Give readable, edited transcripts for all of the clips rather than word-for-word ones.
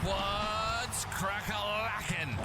What's crack-a-lackin'?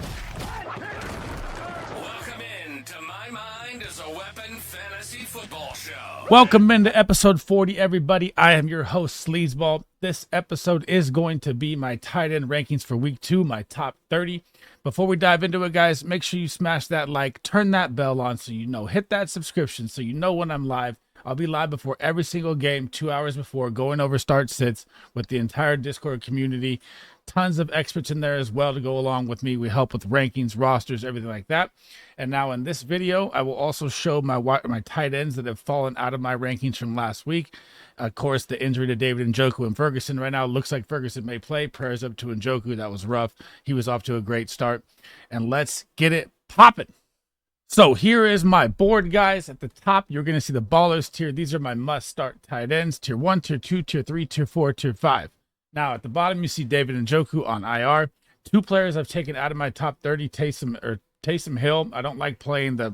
Welcome in to My Mind is a Weapon Fantasy Football Show. Welcome into episode 40, everybody. I am your host, SleezBall. This episode is going to be my tight end rankings for week 2, my top 30. Before we dive into it, guys, make sure you smash that like, turn that bell on so you know, hit that subscription so you know when I'm live. I'll be live before every single game, 2 hours before, going over start sits with the entire Discord community. Tons of experts in there as well to go along with me. We help with rankings, rosters, everything like that. And now in this video, I will also show my tight ends that have fallen out of my rankings from last week. Of course, the injury to David Njoku and Ferguson right now looks like Ferguson may play. Prayers up to Njoku. That was rough. He was off to a great start. And let's get it popping. So here is my board, guys. At the top, you're going to see the ballers tier. These are my must-start tight ends. Tier 1, Tier 2, Tier 3, Tier 4, Tier 5. Now, at the bottom, you see David Njoku on IR. Two players I've taken out of my top 30, Taysom Hill. I don't like playing the,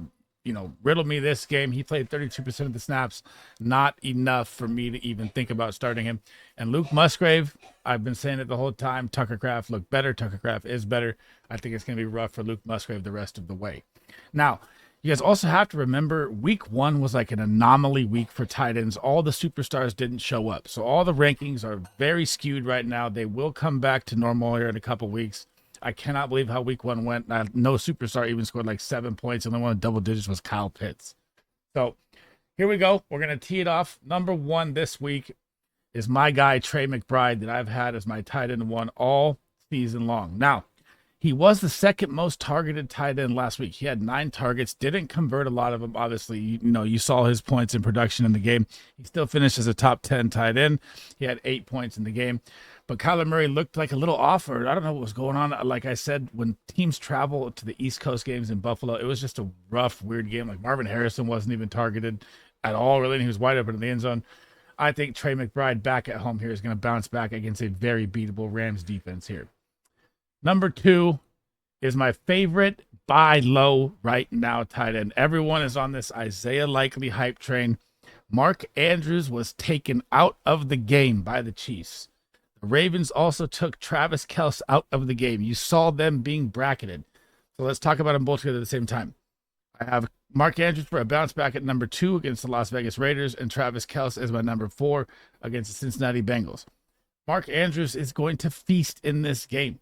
riddle me this game. He played 32% of the snaps. Not enough for me to even think about starting him. And Luke Musgrave, I've been saying it the whole time. Tucker Kraft looked better. Tucker Kraft is better. I think it's going to be rough for Luke Musgrave the rest of the way. Now, you guys also have to remember week 1 was like an anomaly week for tight ends. All the superstars didn't show up. So all the rankings are very skewed right now. They will come back to normal here in a couple weeks. I cannot believe how week 1 went. No superstar even scored like 7 points. And the one in double digits was Kyle Pitts. So here we go. We're going to tee it off. Number 1 this week is my guy, Trey McBride, that I've had as my tight end 1 all season long. Now, he was the second most targeted tight end last week. He had 9 targets, didn't convert a lot of them. Obviously, you saw his points in production in the game. He still finished as a top 10 tight end. He had 8 points in the game. But Kyler Murray looked like a little off, or I don't know what was going on. Like I said, when teams travel to the East Coast games in Buffalo, it was just a rough, weird game. Like Marvin Harrison wasn't even targeted at all, really. And he was wide open in the end zone. I think Trey McBride back at home here is going to bounce back against a very beatable Rams defense here. Number 2 is my favorite buy low right now tight end. Everyone is on this Isaiah Likely hype train. Mark Andrews was taken out of the game by the Chiefs. The Ravens also took Travis Kelce out of the game. You saw them being bracketed. So let's talk about them both together at the same time. I have Mark Andrews for a bounce back at number 2 against the Las Vegas Raiders, and Travis Kelce as my number 4 against the Cincinnati Bengals. Mark Andrews is going to feast in this game.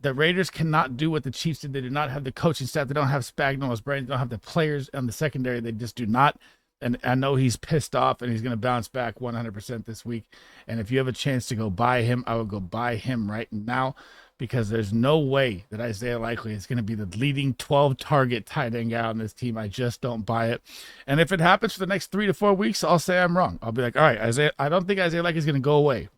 The Raiders cannot do what the Chiefs did. They do not have the coaching staff. They don't have Spagnuolo's brain. They don't have the players on the secondary. They just do not. And I know he's pissed off, and he's going to bounce back 100% this week. And if you have a chance to go buy him, I would go buy him right now, because there's no way that Isaiah Likely is going to be the leading 12-target tight end guy on this team. I just don't buy it. And if it happens for the next 3 to 4 weeks, I'll say I'm wrong. I'll be like, all right, Isaiah, I don't think Isaiah Likely is going to go away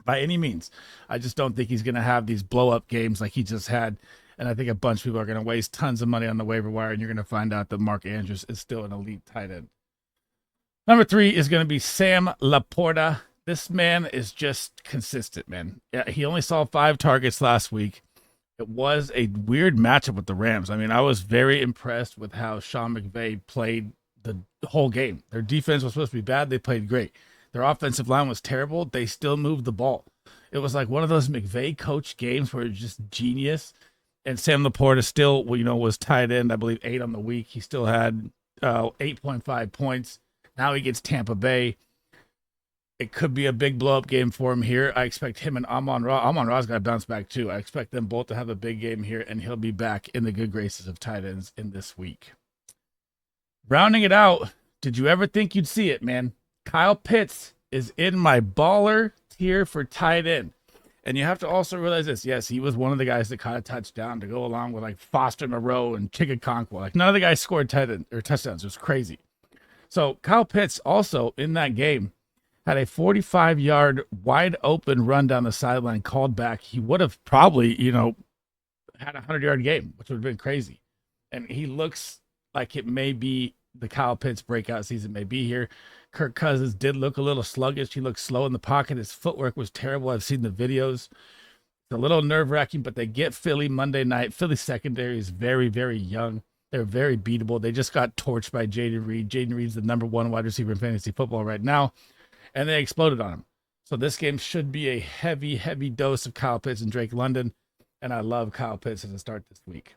by any means. I just don't think he's going to have these blow-up games like he just had. And I think a bunch of people are going to waste tons of money on the waiver wire, and you're going to find out that Mark Andrews is still an elite tight end. Number 3 is going to be Sam Laporta. This man is just consistent, man. Yeah, he only saw 5 targets last week. It was a weird matchup with the Rams. I mean, I was very impressed with how Sean McVay played the whole game. Their defense was supposed to be bad. They played great. Their offensive line was terrible. They still moved the ball. It was like one of those McVay coach games where it's just genius. And Sam Laporta still, was tight end, I believe 8 on the week. He still had 8.5 points. Now he gets Tampa Bay. It could be a big blow-up game for him here. I expect him and Amon-Ra's got to bounce back too. I expect them both to have a big game here, and he'll be back in the good graces of tight ends in this week. Rounding it out, did you ever think you'd see it, man? Kyle Pitts is in my baller tier for tight end. And you have to also realize this. Yes, he was one of the guys that caught a touchdown to go along with like Foster Moreau and Chigakonkwo. Like none of the guys scored tight end or touchdowns. It was crazy. So Kyle Pitts also in that game had a 45-yard wide open run down the sideline called back. He would have probably, had a 100-yard game, which would have been crazy. And he looks like it may be the Kyle Pitts breakout season may be here. Kirk Cousins did look a little sluggish. He looked slow in the pocket. His footwork was terrible. I've seen the videos. It's a little nerve-wracking, but they get Philly Monday night. Philly secondary is very, very young. They're very beatable. They just got torched by Jaden Reed. Jaden Reed's the number 1 wide receiver in fantasy football right now, and they exploded on him. So this game should be a heavy, heavy dose of Kyle Pitts and Drake London. And I love Kyle Pitts as a start this week.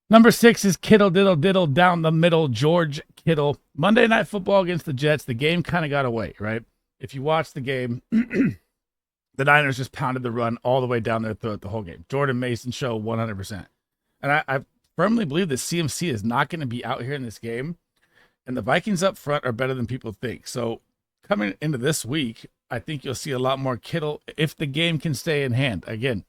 Number 6 is Kittle Diddle Diddle down the middle, George Kittle. Monday Night Football against the Jets. The game kind of got away, right? If you watch the game, the Niners just pounded the run all the way down their throat the whole game. Jordan Mason show 100%. And I firmly believe that CMC is not going to be out here in this game. And the Vikings up front are better than people think. So coming into this week, I think you'll see a lot more Kittle if the game can stay in hand. Again,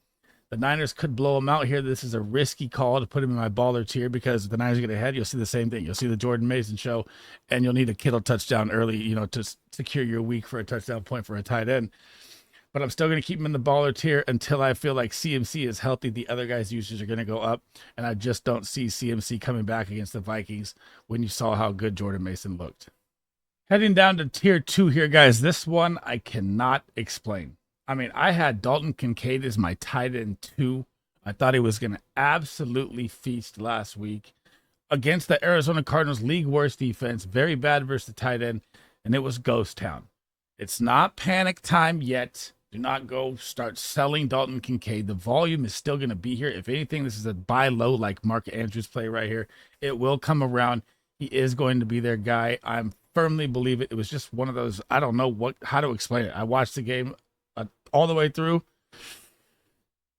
the Niners could blow him out here. This is a risky call to put him in my baller tier because if the Niners get ahead, you'll see the same thing. You'll see the Jordan Mason show, and you'll need a Kittle touchdown early, to secure your week for a touchdown point for a tight end. But I'm still going to keep him in the baller tier until I feel like CMC is healthy. The other guys' usage are going to go up, and I just don't see CMC coming back against the Vikings when you saw how good Jordan Mason looked. Heading down to tier 2 here, guys. This one I cannot explain. I mean, I had Dalton Kincaid as my tight end 2. I thought he was going to absolutely feast last week against the Arizona Cardinals, league worst defense, very bad versus the tight end, and it was ghost town. It's not panic time yet. Do not go start selling Dalton Kincaid. The volume is still going to be here. If anything, this is a buy low like Mark Andrews play right here. It will come around. He is going to be their guy. I'm firmly believe it. It was just one of those, I don't know how to explain it. I watched the game all the way through,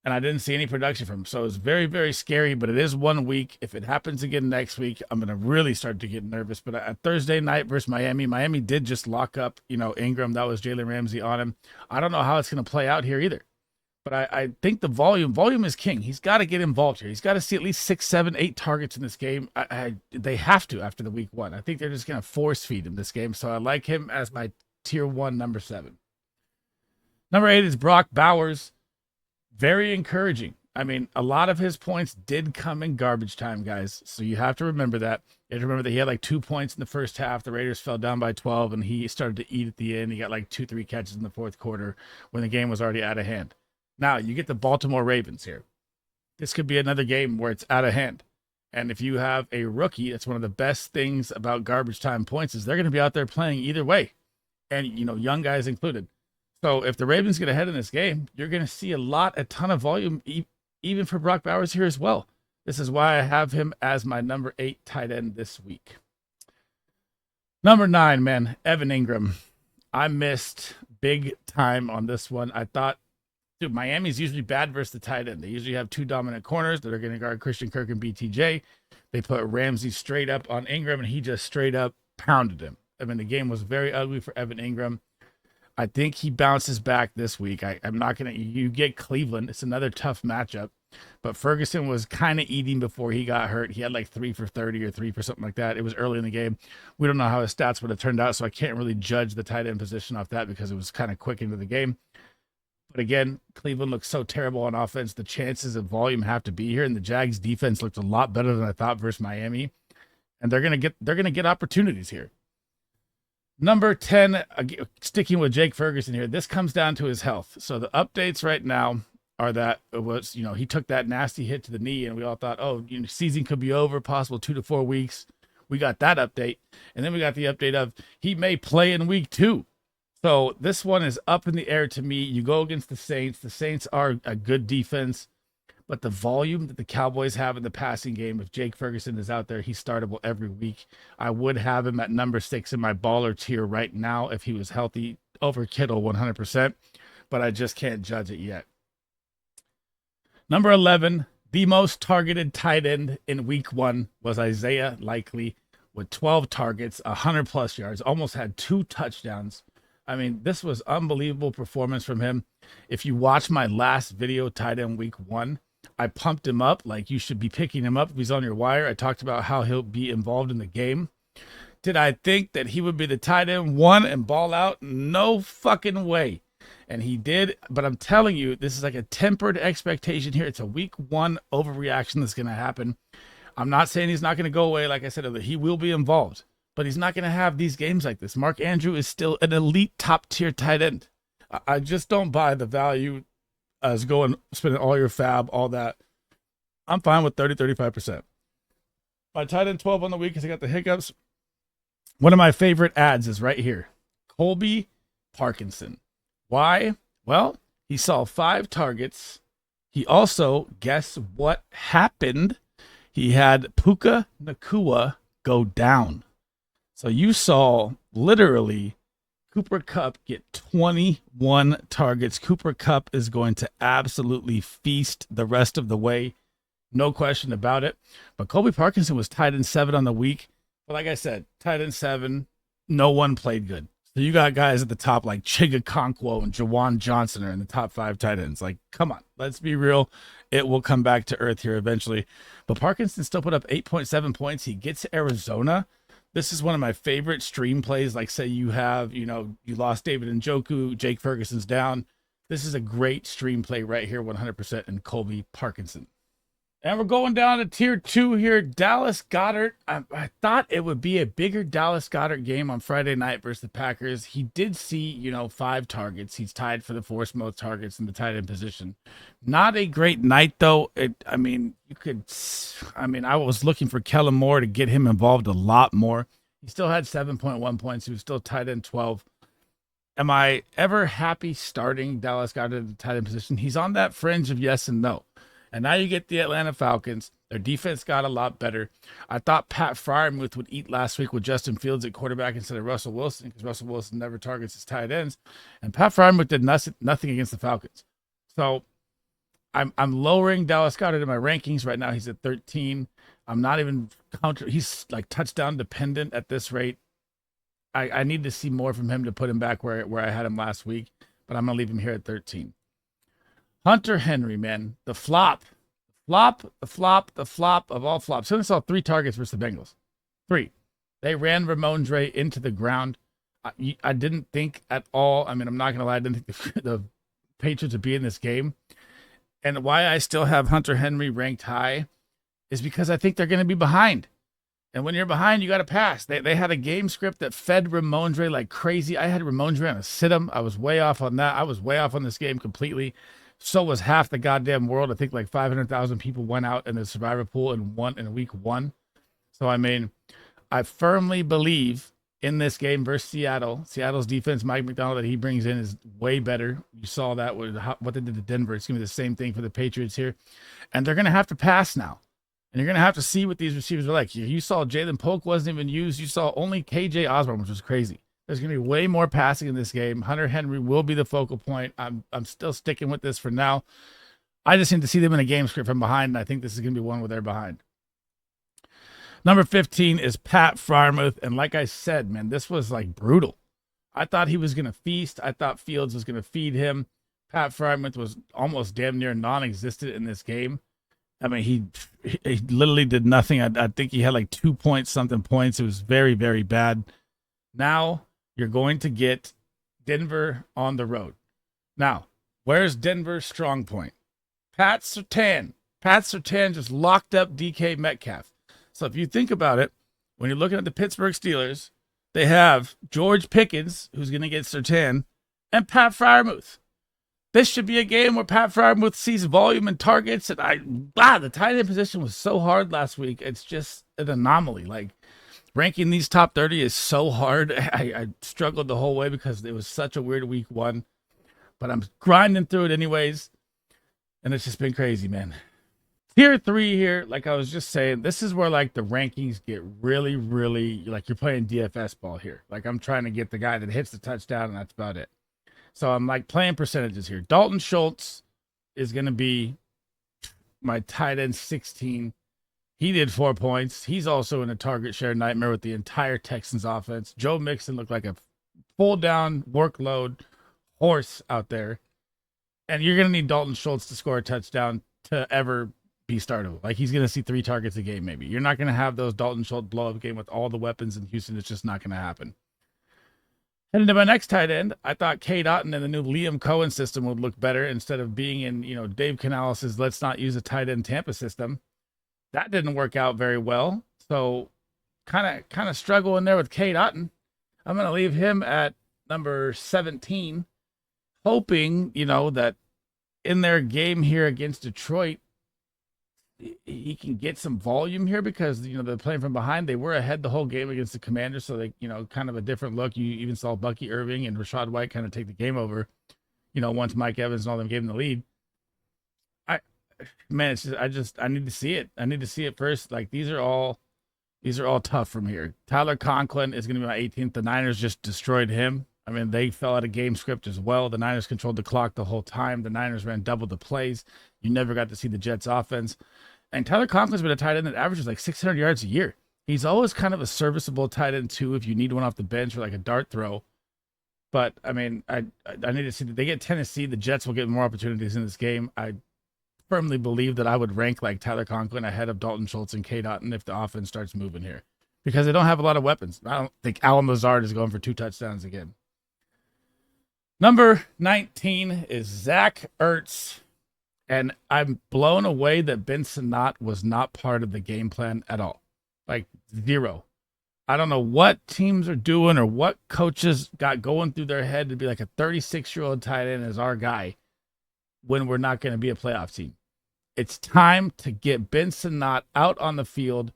and I didn't see any production from him. So it's very, very scary, but it is 1 week. If it happens again next week, I'm going to really start to get nervous. But at Thursday night versus Miami did just lock up, Ingram. That was Jalen Ramsey on him. I don't know how it's going to play out here either. But I think the volume is king. He's got to get involved here. He's got to see at least 6, 7, 8 targets in this game. They have to after the week 1. I think they're just going to force feed him this game. So I like him as my tier 1, number 7. Number 8 is Brock Bowers. Very encouraging. I mean, a lot of his points did come in garbage time, guys. So you have to remember that. You have to remember that he had like 2 points in the first half. The Raiders fell down by 12, and he started to eat at the end. He got like 2, 3 catches in the fourth quarter when the game was already out of hand. Now, you get the Baltimore Ravens here. This could be another game where it's out of hand. And if you have a rookie, that's one of the best things about garbage time points is they're going to be out there playing either way. And, young guys included. So if the Ravens get ahead in this game, you're going to see a ton of volume, even for Brock Bowers here as well. This is why I have him as my number 8 tight end this week. Number 9, man, Evan Ingram. I missed big time on this one. I thought, Miami's usually bad versus the tight end. They usually have 2 dominant corners that are going to guard Christian Kirk and BTJ. They put Ramsey straight up on Ingram, and he just straight up pounded him. I mean, the game was very ugly for Evan Ingram. I think he bounces back this week. I'm not going to, you get Cleveland. It's another tough matchup, but Ferguson was kind of eating before he got hurt. He had like 3 for 30 or 3 for something like that. It was early in the game. We don't know how his stats would have turned out, so I can't really judge the tight end position off that because it was kind of quick into the game. But again, Cleveland looks so terrible on offense. The chances of volume have to be here, and the Jags defense looked a lot better than I thought versus Miami. And they're going to get opportunities here. Number 10, sticking with Jake Ferguson here, this comes down to his health. So the updates right now are that it was, he took that nasty hit to the knee, and we all thought, season could be over, possible 2 to 4 weeks. We got that update. And then we got the update of he may play in week 2. So this one is up in the air to me. You go against the Saints. The Saints are a good defense. But the volume that the Cowboys have in the passing game, if Jake Ferguson is out there, he's startable every week. I would have him at number 6 in my baller tier right now if he was healthy over Kittle 100%, but I just can't judge it yet. Number 11, the most targeted tight end in week 1 was Isaiah Likely with 12 targets, 100-plus yards, almost had 2 touchdowns. I mean, this was unbelievable performance from him. If you watch my last video, tight end week 1, I pumped him up like you should be picking him up if he's on your wire. I talked about how he'll be involved in the game. Did I think that he would be the tight end 1 and ball out? No fucking way. And he did, but I'm telling you, this is like a tempered expectation here. It's a week 1 overreaction that's going to happen. I'm not saying he's not going to go away. Like I said, he will be involved, but he's not going to have these games like this. Mark Andrews is still an elite top tier tight end. I just don't buy the value as going, spending all your fab, all that. I'm fine with 30, 35%. My tight end 12 on the week because I got the hiccups. One of my favorite ads is right here. Colby Parkinson. Why? Well, he saw 5 targets. He also, guess what happened? He had Puka Nacua go down. So you saw literally Cooper Kupp get 21 targets. Cooper Kupp is going to absolutely feast the rest of the way. No question about it. But Colby Parkinson was tight end 7 on the week. But like I said, tight end 7, no one played good. So you got guys at the top like Chiga Okonkwo and Jawan Johnson are in the top 5 tight ends. Like, come on, let's be real. It will come back to earth here eventually. But Parkinson still put up 8.7 points. He gets to Arizona. This is one of my favorite stream plays. Like, say you have, you lost David Njoku, Jake Ferguson's down. This is a great stream play right here, 100% in Colby Parkinson. And we're going down to tier 2 here. Dallas Goedert. I thought it would be a bigger Dallas Goedert game on Friday night versus the Packers. He did see, 5 targets. He's tied for the fourth most targets in the tight end position. Not a great night, though. I was looking for Kellen Moore to get him involved a lot more. He still had 7.1 points. He was still tight end 12. Am I ever happy starting Dallas Goedert at the tight end position? He's on that fringe of yes and no. And now you get the Atlanta Falcons. Their defense got a lot better. I thought Pat Freiermuth would eat last week with Justin Fields at quarterback instead of Russell Wilson, because Russell Wilson never targets his tight ends. And Pat Freiermuth did nothing against the Falcons. So I'm lowering Dallas Goedert in my rankings right now. He's at 13. I'm not even he's like touchdown dependent at this rate. I need to see more from him to put him back where I had him last week, but I'm going to leave him here at 13. Hunter Henry, man, the flop of all flops. He only saw 3 targets versus the Bengals. 3. They ran Ramondre into the ground. I didn't think at all. I mean, I'm not going to lie. I didn't think the Patriots would be in this game. And why I still have Hunter Henry ranked high is because I think they're going to be behind. And when you're behind, you got to pass. They had a game script that fed Ramondre like crazy. I had Ramondre on a sit-em. I was way off on that. I was way off on this game completely. So was half the goddamn world. I think like 500,000 people went out in the survivor pool in week 1. So, I mean, I firmly believe in this game versus Seattle. Seattle's defense, Mike McDonald, that he brings in is way better. You saw that with what they did to Denver. It's going to be the same thing for the Patriots here. And they're going to have to pass now. And you're going to have to see what these receivers are like. You saw Jalen Polk wasn't even used. You saw only KJ Osborne, which was crazy. There's going to be way more passing in this game. Hunter Henry will be the focal point. I'm still sticking with this for now. I just need to see them in a game script from behind, and I think this is going to be one where they're behind. Number 15 is Pat Freiermuth, and like I said, man, this was like brutal. I thought he was going to feast. I thought Fields was going to feed him. Pat Freiermuth was almost damn near non-existent in this game. I mean, he literally did nothing. I think he had like 2 something points. It was very, very bad. Now you're going to get Denver on the road. Now, where's Denver's strong point? Pat Surtain. Pat Surtain just locked up DK Metcalf. So if you think about it, when you're looking at the Pittsburgh Steelers, they have George Pickens, who's going to get Surtain, and Pat Freiermuth. This should be a game where Pat Freiermuth sees volume and targets. And the tight end position was so hard last week. It's just an anomaly. Like, ranking these top 30 is so hard. I struggled the whole way because it was such a weird week 1. But I'm grinding through it anyways. And it's just been crazy, man. Tier 3 here, like I was just saying, this is where like the rankings get really, really, like you're playing DFS ball here. Like I'm trying to get the guy that hits the touchdown, and that's about it. So I'm like playing percentages here. Dalton Schultz is going to be my tight end 16. He did 4 points. He's also in a target share nightmare with the entire Texans offense. Joe Mixon looked like a full down workload horse out there. And you're going to need Dalton Schultz to score a touchdown to ever be startable. Like he's going to see 3 targets a game maybe. You're not going to have those Dalton Schultz blow up game with all the weapons in Houston. It's just not going to happen. Heading to my next tight end, I thought Cade Otton and the new Liam Cohen system would look better instead of being in, Dave Canales' let's not use a tight end Tampa system. That didn't work out very well. So kind of struggle in there with Cade Otton. I'm going to leave him at number 17, hoping, that in their game here against Detroit, he can get some volume here because, they're playing from behind. They were ahead the whole game against the Commanders, so they, kind of a different look. You even saw Bucky Irving and Rashad White kind of take the game over, once Mike Evans and all them gave him the lead. It's just, I need to see it. I need to see it first. Like, these are all tough from here. Tyler Conklin is going to be my 18th. The Niners just destroyed him. I mean, they fell out of game script as well. The Niners controlled the clock the whole time. The Niners ran double the plays. You never got to see the Jets offense. And Tyler Conklin's been a tight end that averages like 600 yards a year. He's always kind of a serviceable tight end too if you need one off the bench or like a dart throw. But, I mean, I need to see that they get Tennessee. The Jets will get more opportunities in this game. I firmly believe that I would rank like Tyler Conklin ahead of Dalton Schultz and K. Dotton if the offense starts moving here because they don't have a lot of weapons. I don't think Alan Lazard is going for 2 touchdowns again. Number 19 is Zach Ertz, and I'm blown away that Ben Sinnott was not part of the game plan at all. Like, zero. I don't know what teams are doing or what coaches got going through their head to be like a 36-year-old tight end as our guy when we're not going to be a playoff team. It's time to get Ben Sinnott out on the field.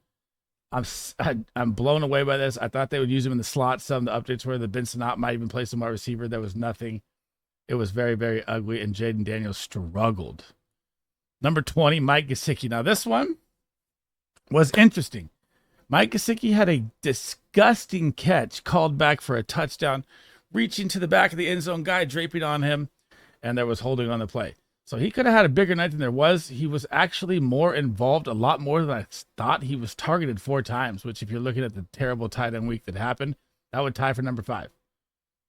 I'm blown away by this. I thought they would use him in the slot. Some of the updates were that Ben Sinnott might even play some wide receiver. There was nothing. It was very, very ugly, and Jaden Daniels struggled. Number 20, Mike Gesicki. Now, this one was interesting. Mike Gesicki had a disgusting catch called back for a touchdown, reaching to the back of the end zone, guy draping on him, and there was holding on the play. So he could have had a bigger night than there was. He was actually more involved, a lot more than I thought. He was targeted 4 times, which if you're looking at the terrible tight end week that happened, that would tie for number 5.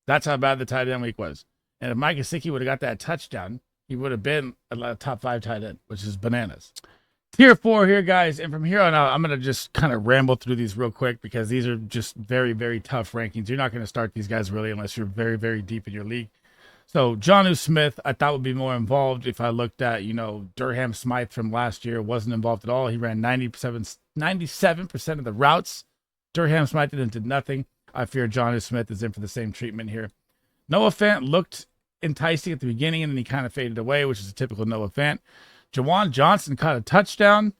That's how bad the tight end week was. And if Mike Gesicki would have got that touchdown, he would have been a top 5 tight end, which is bananas. Tier 4 here, guys. And from here on out, I'm going to just kind of ramble through these real quick because these are just very, very tough rankings. You're not going to start these guys really unless you're very, very deep in your league. So Jonnu Smith, I thought would be more involved if I looked at, Durham Smythe from last year. Wasn't involved at all. He ran 97% of the routes. Durham Smythe did nothing. I fear Jonnu Smith is in for the same treatment here. Noah Fant looked enticing at the beginning, and then he kind of faded away, which is a typical Noah Fant. Jawan Johnson caught a touchdown.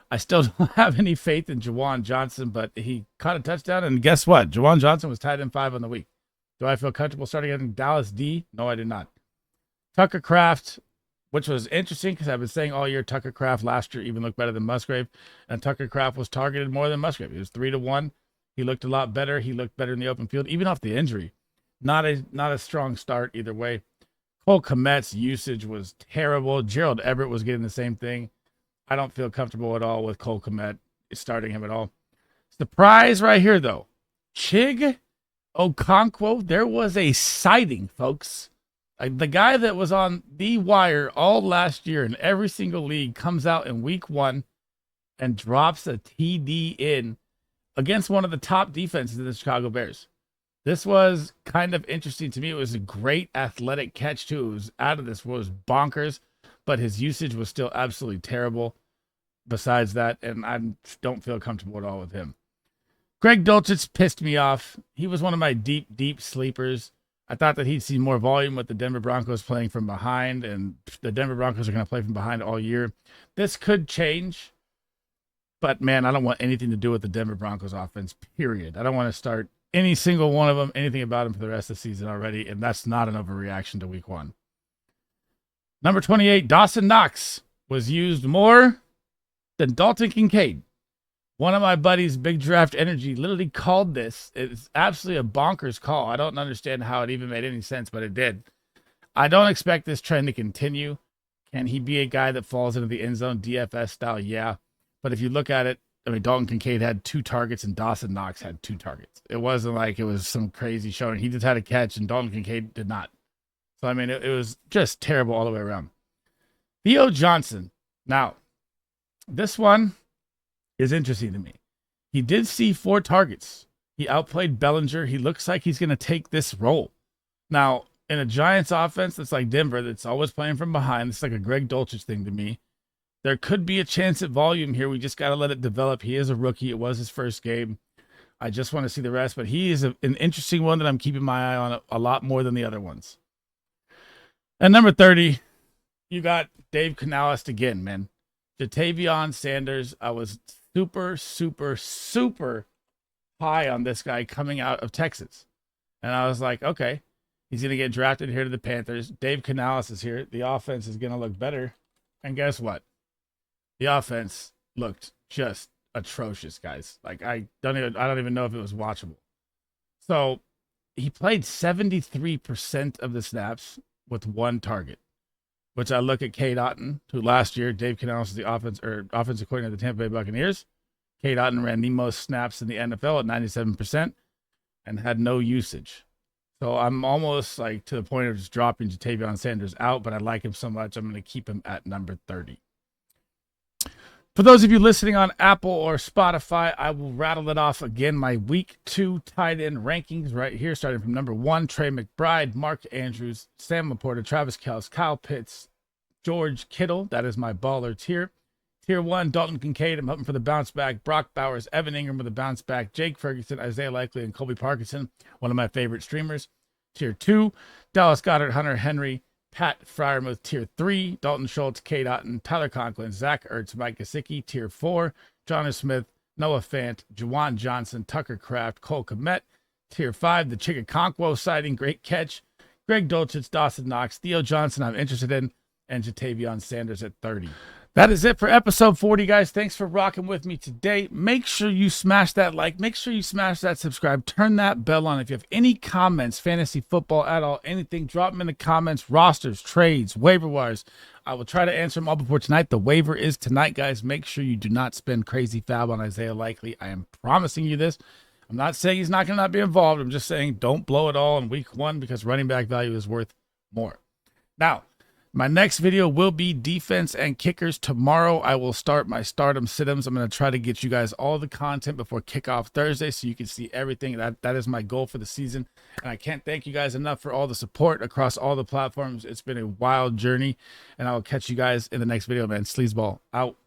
I still don't have any faith in Jawan Johnson, but he caught a touchdown, and guess what? Jawan Johnson was tight end 5 on the week. Do I feel comfortable starting in Dallas D? No, I did not. Tucker Kraft, which was interesting because I've been saying all year Tucker Kraft last year even looked better than Musgrave, and Tucker Kraft was targeted more than Musgrave. He was 3-1. He looked a lot better. He looked better in the open field, even off the injury. Not a strong start either way. Cole Kmet's usage was terrible. Gerald Everett was getting the same thing. I don't feel comfortable at all with Cole Kmet starting him at all. Surprise right here, though. Chig Okonkwo, there was a sighting, folks. The guy that was on the wire all last year in every single league comes out in week 1 and drops a TD in against one of the top defenses of the Chicago Bears. This was kind of interesting to me. It was a great athletic catch, too. It was out of this world. It was bonkers, but his usage was still absolutely terrible besides that, and I don't feel comfortable at all with him. Greg Dulcich pissed me off. He was one of my deep, deep sleepers. I thought that he'd see more volume with the Denver Broncos playing from behind, and the Denver Broncos are going to play from behind all year. This could change, but, man, I don't want anything to do with the Denver Broncos offense, period. I don't want to start any single one of them, anything about them for the rest of the season already, and that's not an overreaction to week 1. Number 28, Dawson Knox was used more than Dalton Kincaid. One of my buddies, Big Draft Energy, literally called this. It's absolutely a bonkers call. I don't understand how it even made any sense, but it did. I don't expect this trend to continue. Can he be a guy that falls into the end zone DFS style? Yeah. But if you look at it, I mean, Dalton Kincaid had 2 targets and Dawson Knox had 2 targets. It wasn't like it was some crazy showing. He just had a catch and Dalton Kincaid did not. So, I mean, it was just terrible all the way around. Theo Johnson. Now, this one is interesting to me. He did see 4 targets. He outplayed Bellinger. He looks like he's going to take this role. Now, in a Giants offense that's like Denver, that's always playing from behind, it's like a Greg Dulcich thing to me. There could be a chance at volume here. We just got to let it develop. He is a rookie. It was his first game. I just want to see the rest, but he is an interesting one that I'm keeping my eye on a lot more than the other ones. And number 30, you got Dave Canales again, man. Jatavion Sanders, I was super high on this guy coming out of Texas. And I was like, okay, he's going to get drafted here to the Panthers. Dave Canales is here. The offense is going to look better. And guess what? The offense looked just atrocious, guys. Like I don't even know if it was watchable. So he played 73% of the snaps with one target, which I look at Cade Otton, who last year Dave Canales was the offensive coordinator of the Tampa Bay Buccaneers. Cade Otton ran the most snaps in the NFL at 97% and had no usage. So I'm almost like to the point of just dropping Jatavion Sanders out, but I like him so much I'm going to keep him at number 30. For those of you listening on Apple or Spotify, I will rattle it off again. My week 2 tight end rankings right here, starting from number 1, Trey McBride, Mark Andrews, Sam Laporta, Travis Kelce, Kyle Pitts, George Kittle. That is my baller tier. Tier 1, Dalton Kincaid. I'm hoping for the bounce back. Brock Bowers, Evan Ingram with a bounce back. Jake Ferguson, Isaiah Likely, and Colby Parkinson, one of my favorite streamers. Tier 2, Dallas Goedert, Hunter Henry, Pat Fryermuth. Tier 3, Dalton Schultz, Cade Otton, Tyler Conklin, Zach Ertz, Mike Gesicki. Tier 4, Jonnu Smith, Noah Fant, Juwan Johnson, Tucker Kraft, Cole Kmet. Tier 5, the Chickaconquo sighting, great catch. Greg Dulcich, Dawson Knox, Theo Johnson, I'm interested in, and Jatavion Sanders at 30. That is it for episode 40, guys. Thanks for rocking with me today. Make sure you smash that like. Make sure you smash that subscribe. Turn that bell on. If you have any comments, fantasy football at all, anything, drop them in the comments. Rosters, trades, waiver wires. I will try to answer them all before tonight. The waiver is tonight, guys. Make sure you do not spend crazy fab on Isaiah Likely. I am promising you this. I'm not saying he's not going to not be involved. I'm just saying don't blow it all in week 1 because running back value is worth more. Now, my next video will be defense and kickers. Tomorrow, I will start my stardom sit-ems. I'm going to try to get you guys all the content before kickoff Thursday so you can see everything. That is my goal for the season. And I can't thank you guys enough for all the support across all the platforms. It's been a wild journey. And I will catch you guys in the next video, man. SleezBall out.